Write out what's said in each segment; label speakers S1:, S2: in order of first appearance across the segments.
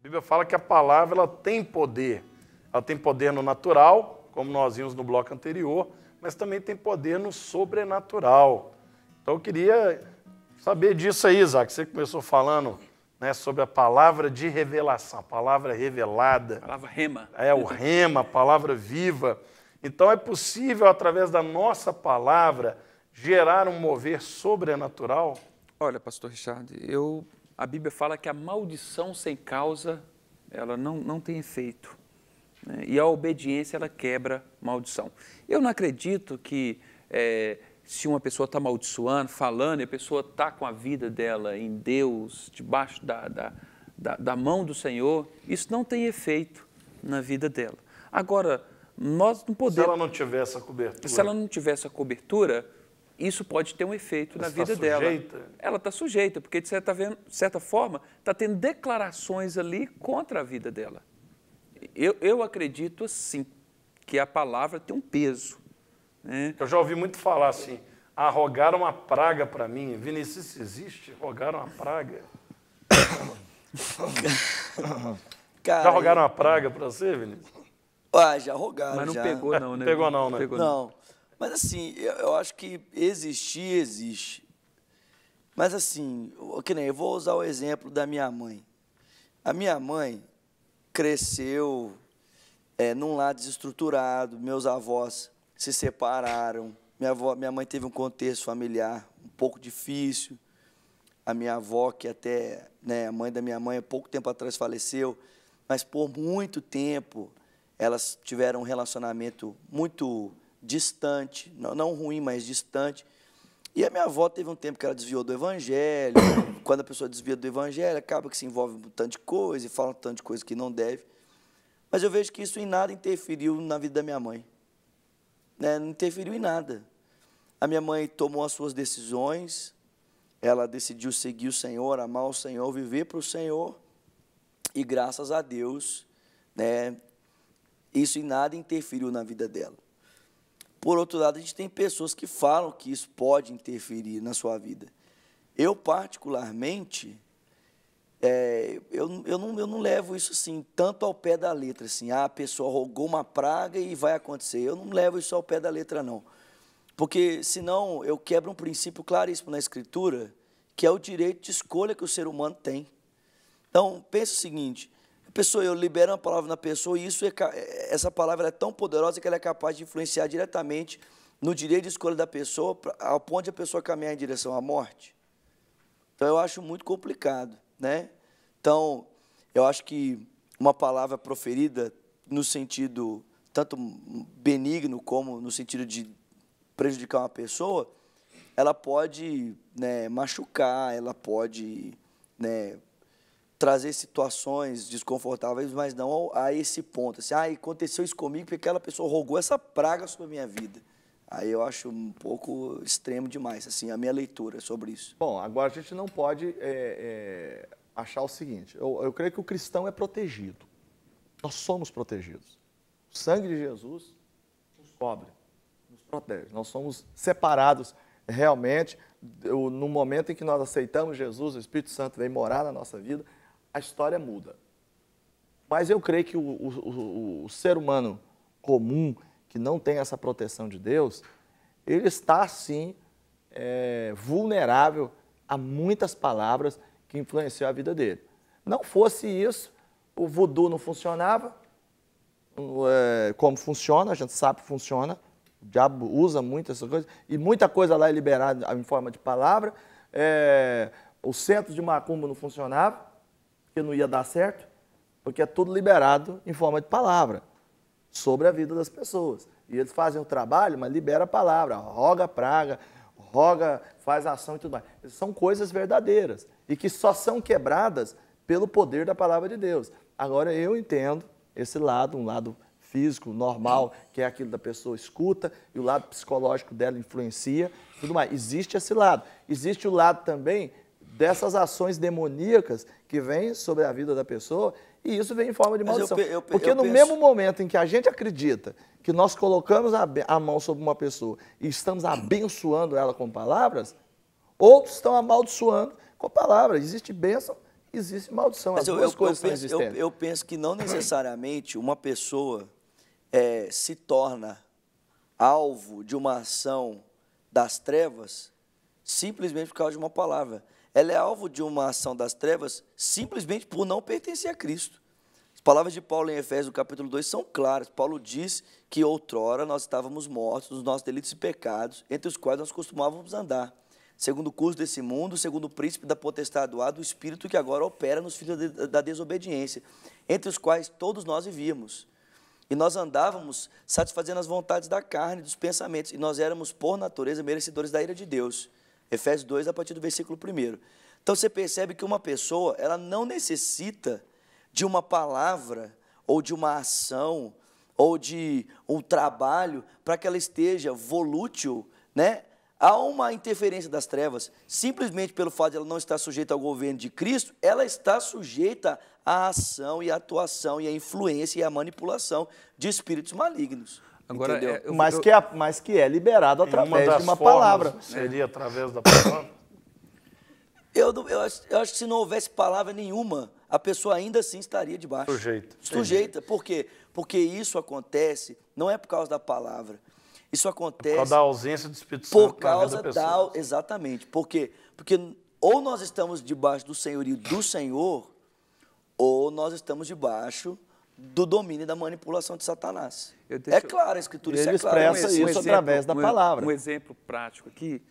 S1: A Bíblia fala que a palavra ela tem poder. Ela tem poder no natural, como nós vimos no bloco anterior, mas também tem poder no sobrenatural. Então eu queria saber disso aí, Isaac. Você começou falando, né, sobre a palavra de revelação, a palavra revelada.
S2: A palavra rema.
S1: É o rema, a palavra viva. Então é possível, através da nossa palavra, gerar um mover sobrenatural?
S2: Olha, pastor Richard, a Bíblia fala que a maldição sem causa, ela não tem efeito, né? E a obediência, ela quebra maldição. Eu não acredito que se uma pessoa está amaldiçoando, falando, e a pessoa está com a vida dela em Deus, debaixo da mão do Senhor, isso não tem efeito na vida dela. Agora, nós não podemos...
S1: Se ela não tiver essa cobertura.
S2: Se ela não tiver essa cobertura, isso pode ter um efeito na vida dela. Ela está sujeita, porque de certa forma está tendo declarações ali contra a vida dela. Eu acredito assim, que a palavra tem um peso, né?
S1: Eu já ouvi muito falar assim, rogaram uma praga para mim. Vinícius, isso existe? Rogaram uma praga?
S3: Cara,
S1: já rogaram uma praga para você, Vinícius?
S3: Já rogaram.
S2: Mas não
S3: já.
S2: pegou não, né?
S1: Pegou não, né?
S2: Pegou
S3: não. Mas assim, eu acho que existir, existe. Mas assim, que nem eu vou usar o exemplo da minha mãe. A minha mãe cresceu num lar desestruturado, meus avós se separaram, minha mãe teve um contexto familiar um pouco difícil, a minha avó, que até, né, a mãe da minha mãe, pouco tempo atrás faleceu, mas por muito tempo elas tiveram um relacionamento muito distante, não ruim, mas distante. E a minha avó teve um tempo que ela desviou do evangelho. Quando a pessoa desvia do evangelho, acaba que se envolve um tanto de coisa e fala um tanto de coisa que não deve. Mas eu vejo que isso em nada interferiu na vida da minha mãe. Né? Não interferiu em nada. A minha mãe tomou as suas decisões, ela decidiu seguir o Senhor, amar o Senhor, viver para o Senhor. E graças a Deus, né, isso em nada interferiu na vida dela. Por outro lado, a gente tem pessoas que falam que isso pode interferir na sua vida. Eu, particularmente, eu não levo isso assim, tanto ao pé da letra, assim, a pessoa rogou uma praga e vai acontecer. Eu não levo isso ao pé da letra, não. Porque, senão, eu quebro um princípio claríssimo na Escritura, que é o direito de escolha que o ser humano tem. Então, pense o seguinte, eu libero uma palavra na pessoa e essa palavra é tão poderosa que ela é capaz de influenciar diretamente no direito de escolha da pessoa, ao ponto de a pessoa caminhar em direção à morte. Então, eu acho muito complicado, né? Então, eu acho que uma palavra proferida no sentido tanto benigno como no sentido de prejudicar uma pessoa, ela pode, né, machucar, ela pode, né, trazer situações desconfortáveis, mas não a esse ponto. Assim, aconteceu isso comigo porque aquela pessoa rogou essa praga sobre a minha vida. Aí eu acho um pouco extremo demais, assim, a minha leitura sobre isso.
S4: Bom, agora a gente não pode achar o seguinte, eu creio que o cristão é protegido. Nós somos protegidos. O sangue de Jesus nos cobre, nos protege. Nós somos separados realmente. No momento em que nós aceitamos Jesus, o Espírito Santo vem morar na nossa vida, a história muda. Mas eu creio que o ser humano comum, que não tem essa proteção de Deus, ele está, sim, vulnerável a muitas palavras que influenciam a vida dele. Não fosse isso, o voodoo não funcionava, como funciona, a gente sabe que funciona, o diabo usa muito essas coisas, e muita coisa lá é liberada em forma de palavra, o centro de macumba não funcionava, porque não ia dar certo, porque é tudo liberado em forma de palavra, sobre a vida das pessoas. E eles fazem o trabalho, mas libera a palavra, roga a praga, faz ação e tudo mais. São coisas verdadeiras e que só são quebradas pelo poder da palavra de Deus. Agora, eu entendo esse lado, um lado físico, normal, que é aquilo da pessoa escuta, e o lado psicológico dela influencia, tudo mais. Existe esse lado. Existe o lado também dessas ações demoníacas que vêm sobre a vida da pessoa, e isso vem em forma de maldição. Porque no mesmo momento em que a gente acredita que nós colocamos a mão sobre uma pessoa e estamos abençoando ela com palavras, outros estão amaldiçoando com palavras. Existe bênção existe maldição.
S3: Mas
S4: As duas coisas são
S3: penso,
S4: existentes.
S3: eu penso que não necessariamente uma pessoa se torna alvo de uma ação das trevas simplesmente por causa de uma palavra. Ela é alvo de uma ação das trevas simplesmente por não pertencer a Cristo. As palavras de Paulo em Efésios, no capítulo 2, são claras. Paulo diz que outrora nós estávamos mortos nos nossos delitos e pecados, entre os quais nós costumávamos andar, segundo o curso desse mundo, segundo o príncipe da potestade do ar, do espírito que agora opera nos filhos da desobediência, entre os quais todos nós vivíamos. E nós andávamos satisfazendo as vontades da carne, dos pensamentos, e nós éramos, por natureza, merecedores da ira de Deus. Efésios 2, a partir do versículo 1. Então, você percebe que uma pessoa, ela não necessita de uma palavra, ou de uma ação, ou de um trabalho, para que ela esteja volútil, né? Há uma interferência das trevas, simplesmente pelo fato de ela não estar sujeita ao governo de Cristo, ela está sujeita à ação e à atuação e à influência e à manipulação de espíritos malignos.
S2: Agora,
S3: entendeu?
S4: Mas que é liberado através
S1: das
S4: de uma
S1: formas
S4: palavra.
S1: seria através da palavra?
S3: Eu acho que se não houvesse palavra nenhuma, a pessoa ainda assim estaria debaixo. Sujeita. Por quê? Porque isso acontece, não é por causa da palavra. Isso acontece
S1: Por causa da ausência do Espírito Santo
S3: por causa
S1: na vida da pessoa.
S3: exatamente. Por quê? Porque ou nós estamos debaixo do senhorio do Senhor, ou nós estamos debaixo do domínio e da manipulação de Satanás. É claro, a Escritura, isso
S4: Ele
S3: é claro.
S4: expressa isso através da palavra.
S2: Um exemplo prático aqui,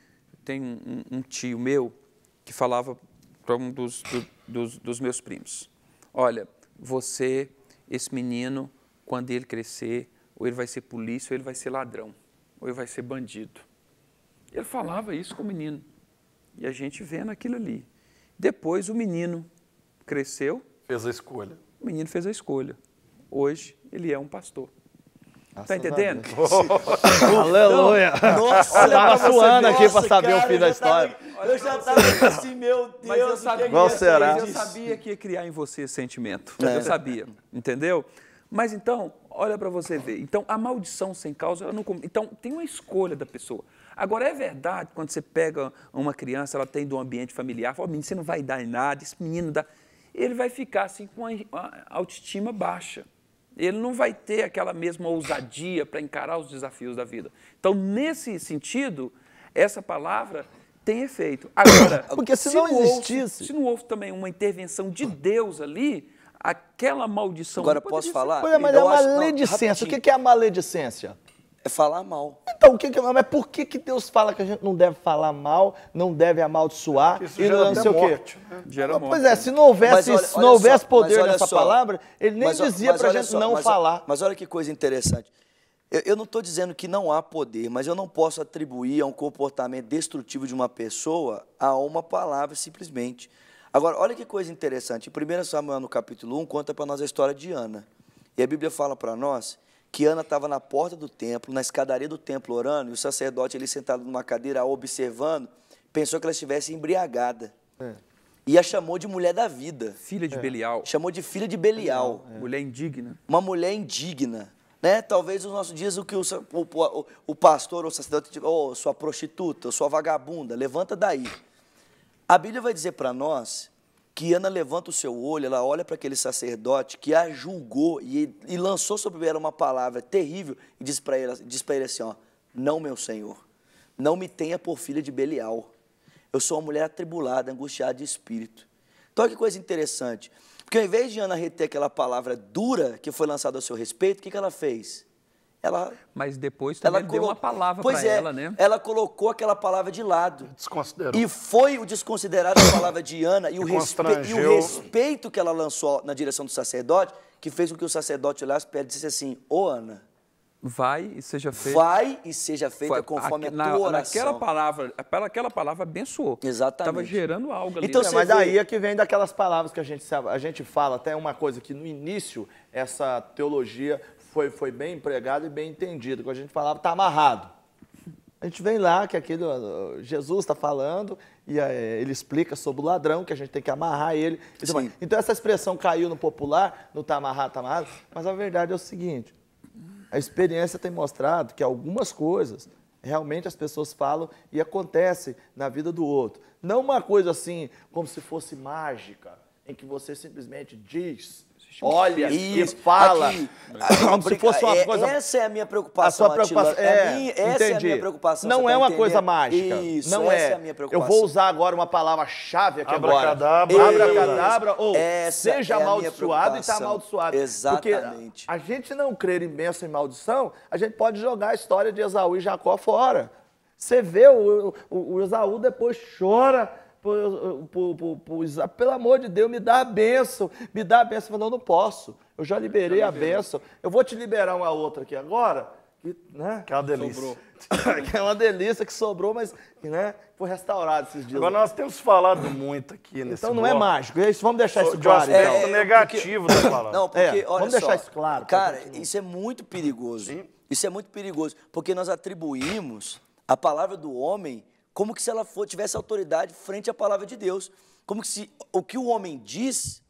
S2: tem um tio meu que falava para um dos meus primos, olha, esse menino, quando ele crescer, ou ele vai ser polícia, ou ele vai ser ladrão, ou ele vai ser bandido. Ele falava isso com o menino, e a gente vendo aquilo ali. Depois o menino cresceu,
S1: Fez a escolha.
S2: o menino fez a escolha. Hoje ele é um pastor. Está
S4: Graças
S2: entendendo?
S4: Aleluia!
S3: Nossa,
S4: Eu tava suando aqui para
S3: nossa,
S4: saber o
S3: cara,
S4: fim da história.
S3: Eu já estava assim, meu Deus,
S2: Mas eu sabia,
S4: Qual será?
S2: eu sabia que ia criar em você esse sentimento. Eu sabia, entendeu? Mas então, olha para você ver. Então, a maldição sem causa, ela não... Então, tem uma escolha da pessoa. Agora, é verdade, quando você pega uma criança, ela tem do ambiente familiar, fala, menino, você não vai dar em nada, esse menino dá... Ele vai ficar assim com a autoestima baixa. Ele não vai ter aquela mesma ousadia para encarar os desafios da vida. Então, nesse sentido, essa palavra tem efeito. Agora,
S4: porque se não existisse...
S2: Se não houve também uma intervenção de Deus ali, aquela maldição...
S3: Agora, posso falar?
S4: Mas é maledicência. O que é a maledicência?
S3: É falar mal.
S4: Então, mas por que Deus fala que a gente não deve falar mal, não deve amaldiçoar
S1: Isso
S4: e
S1: gera
S4: não sei o quê?
S1: morte, né?
S2: Gera morte.
S4: Pois é, se não houvesse,
S3: Mas olha só,
S4: poder
S3: mas olha
S4: nessa
S3: só.
S4: palavra, ele nem dizia para a
S3: olha
S4: gente
S3: só,
S4: não falar.
S3: Mas olha que coisa interessante. Eu não estou dizendo que não há poder, mas eu não posso atribuir a um comportamento destrutivo de uma pessoa a uma palavra simplesmente. Agora, olha que coisa interessante. Em 1 Samuel, no capítulo 1, conta para nós a história de Ana. E a Bíblia fala para nós que Ana estava na porta do templo, na escadaria do templo orando, e o sacerdote ali sentado numa cadeira observando, pensou que ela estivesse embriagada. E a chamou de mulher da vida.
S2: Filha de Belial.
S3: Chamou de filha de Belial.
S2: Mulher indigna.
S3: Uma mulher indigna. Né? Talvez nos nossos dias o que o pastor ou o sacerdote diga, oh, sua prostituta, sua vagabunda, levanta daí. A Bíblia vai dizer para nós que Ana levanta o seu olho, ela olha para aquele sacerdote que a julgou e lançou sobre ela uma palavra terrível e diz para ele assim, ó, não, meu Senhor, não me tenha por filha de Belial. Eu sou uma mulher atribulada, angustiada de espírito. Então, olha que coisa interessante. Porque ao invés de Ana reter aquela palavra dura que foi lançada ao seu respeito, o que ela fez?
S2: Mas depois também deu uma palavra para ela, né?
S3: Ela colocou aquela palavra de lado.
S1: Desconsiderou.
S3: E foi o desconsiderado da palavra de Ana e o respeito que ela lançou na direção do sacerdote, que fez com que o sacerdote olhasse para ela e disse assim, ô Ana,
S2: vai e seja feita.
S3: Vai e seja feita conforme a tua oração.
S2: Aquela palavra abençoou.
S3: Exatamente.
S2: Estava gerando algo ali.
S3: Então,
S4: Mas aí é que vem daquelas palavras que a gente fala, até uma coisa que no início essa teologia foi bem empregada e bem entendida. Quando a gente falava, está amarrado. A gente vem lá, que aquilo, Jesus está falando, e ele explica sobre o ladrão, que a gente tem que amarrar ele. Então essa expressão caiu no popular, não está amarrado, mas a verdade é o seguinte, a experiência tem mostrado que algumas coisas realmente as pessoas falam e acontece na vida do outro. Não uma coisa assim, como se fosse mágica, em que você simplesmente diz, olha e
S3: Isso,
S4: fala,
S3: aqui,
S4: como se fosse uma coisa...
S3: Essa é a minha preocupação,
S4: A sua preocupação,
S3: Atila. Essa é a minha preocupação.
S4: Não
S3: você
S4: é
S3: tá
S4: uma
S3: entendendo?
S4: coisa mágica.
S3: Isso,
S4: não
S3: essa
S4: é.
S3: é a minha preocupação.
S4: Eu vou usar agora uma palavra-chave aqui
S1: Abracadabra.
S4: agora. Abracadabra, ou
S3: Essa
S4: seja
S3: é a minha
S4: amaldiçoado e está
S3: preocupação.
S4: amaldiçoado.
S3: Exatamente.
S4: Porque a gente não crer em bênção e maldição, a gente pode jogar a história de Esaú e Jacó fora. Você vê, o Esaú depois chora, pelo amor de Deus, me dá a bênção, me dá a bênção. Ele falou, não posso, eu já liberei a bênção. Eu vou te liberar uma outra aqui agora, né?
S1: Que é uma delícia.
S2: Sobrou.
S4: Que é uma delícia que sobrou, mas né, foi restaurado esses dias.
S1: Agora nós temos falado muito aqui nesse
S4: Então não é
S1: bloco
S4: mágico, é isso, vamos deixar isso
S1: de um
S4: claro.
S1: aspecto
S4: Então.
S1: negativo da palavra.
S3: Não, porque, olha
S4: vamos
S3: só,
S4: deixar isso claro.
S3: Cara, isso é muito perigoso.
S1: Sim.
S3: Isso é muito perigoso, porque nós atribuímos a palavra do homem como que se ela tivesse autoridade frente à palavra de Deus. Como que se o que o homem diz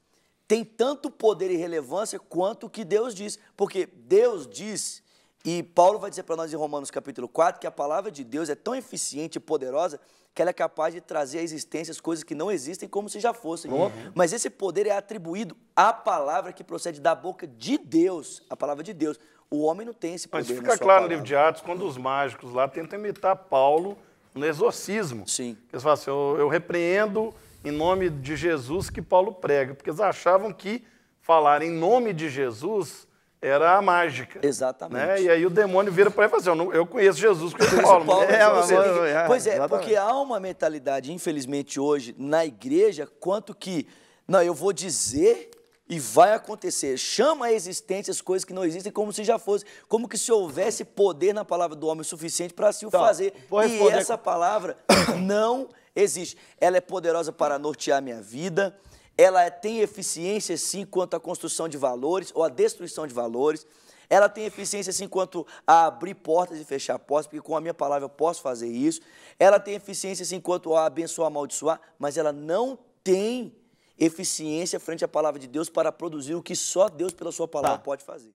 S3: tem tanto poder e relevância quanto o que Deus diz. Porque Deus diz, e Paulo vai dizer para nós em Romanos capítulo 4, que a palavra de Deus é tão eficiente e poderosa que ela é capaz de trazer à existência as coisas que não existem como se já fossem. Mas esse poder é atribuído à palavra que procede da boca de Deus, a palavra de Deus. O homem não tem esse poder.
S1: Mas fica
S3: na sua
S1: claro no
S3: palavra.
S1: livro de Atos, quando os mágicos lá tentam imitar Paulo no exorcismo.
S3: Sim.
S1: Eles falam assim, eu repreendo em nome de Jesus que Paulo prega, porque eles achavam que falar em nome de Jesus era a mágica.
S3: Exatamente.
S1: Né? E aí o demônio vira para ele e fala assim, eu conheço Jesus, conheço Paulo.
S3: Paulo,
S1: mas
S3: mas
S1: você-
S3: pois é,
S4: exatamente.
S3: porque há uma mentalidade, infelizmente, hoje na igreja, quanto que, não, eu vou dizer e vai acontecer. Chama à existência as coisas que não existem como se já fosse, como que se houvesse poder na palavra do homem o suficiente para se o
S4: Então,
S3: fazer.
S4: vou
S3: E
S4: responder
S3: essa palavra não existe. Ela é poderosa para nortear a minha vida, ela tem eficiência, sim, quanto à construção de valores ou à destruição de valores. Ela tem eficiência, sim, quanto a abrir portas e fechar portas, porque com a minha palavra eu posso fazer isso. Ela tem eficiência, sim, quanto a abençoar, amaldiçoar, mas ela não tem eficiência frente à palavra de Deus para produzir o que só Deus, pela sua palavra, pode fazer.